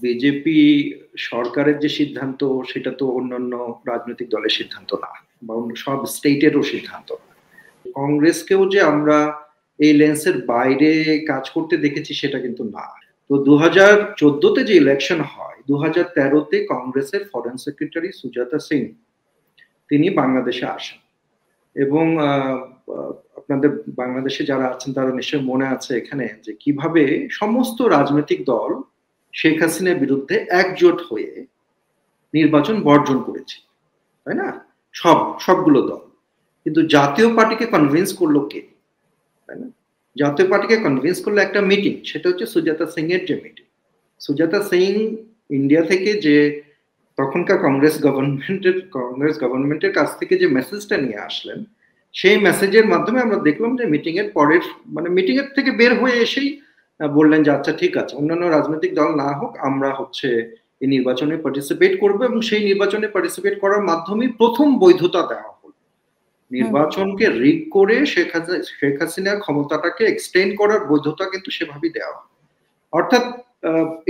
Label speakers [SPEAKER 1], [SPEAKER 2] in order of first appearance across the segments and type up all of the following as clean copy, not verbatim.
[SPEAKER 1] BJP সরকারের যে সিদ্ধান্ত সেটা তো অন্যান্য রাজনৈতিক দলের সিদ্ধান্ত না, বা অন্য সব স্টেটেরও সিদ্ধান্ত না। কংগ্রেসকেও যে আমরা এই লেন্সের বাইরে কাজ করতে দেখেছি সেটা কিন্তু না। তো 2014-তে যে ইলেকশন হয়, 2013-তে কংগ্রেসের ফরেন সেক্রেটারি সুজাতা সিং তিনি বাংলাদেশে আসেন, এবং আপনাদের বাংলাদেশে যারা আছেন তারা নিশ্চয়ই মনে আছে এখানে যে কিভাবে সমস্ত রাজনৈতিক দল শেখ হাসিনার বিরুদ্ধে একজোট হয়ে নির্বাচন বর্জন করেছে, তাই না? সবগুলো দল। কিন্তু জাতীয় পার্টিকে কনভিন্স করলো কে, তাই না? জাতীয় পার্টিকে কনভিন্স করলো একটা মিটিং, সেটা হচ্ছে সুজাতা সিং এর যে মিটিং। সুজাতা সিং ইন্ডিয়া থেকে যে তখনকার কংগ্রেস গভর্নমেন্টের কাছ থেকে যে মেসেজটা নিয়ে আসলেন, সেই মেসেজের মাধ্যমে আমরা দেখলাম যে মিটিং এর পরের মানে মিটিং এর থেকে বের হয়ে এসেই বললেন যে আচ্ছা ঠিক আছে, অন্যান্য রাজনৈতিক দল না হোক, আমরা হচ্ছে এই নির্বাচনে পার্টিসিপেট করবো, এবং সেই নির্বাচনে পার্টিসিপেট করার মাধ্যমে প্রথম বৈধতা দেওয়া হলো। নির্বাচনকে রিগ করে শেখ হাসিনার ক্ষমতাটাকে এক্সটেন্ড করার বৈধতা কিন্তু সেভাবেই দেওয়া হয়। অর্থাৎ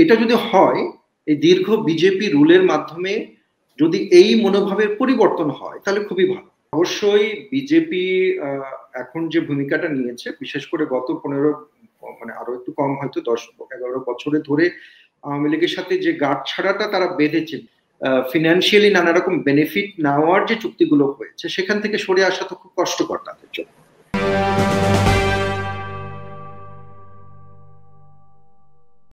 [SPEAKER 1] এটা যদি হয়, এই দীর্ঘ বিজেপি রুলের মাধ্যমে যদি এই মনোভাবের পরিবর্তন হয় তাহলে খুবই ভালো। অবশ্যই বিজেপি এখন যে ভূমিকাটা নিয়েছে, বিশেষ করে গত 15 মানে আরো একটু কম হয়তো 10-11 বছরে ধরে আওয়ামী লীগের সাথে যে গাঁট ছাড়াটা তারা বেঁধেছে, ফিনান্সিয়ালি নানা রকম বেনিফিট নেওয়ার যে চুক্তিগুলো হয়েছে, সেখান থেকে সরে আসা তো খুব কষ্টকর তাদের জন্য।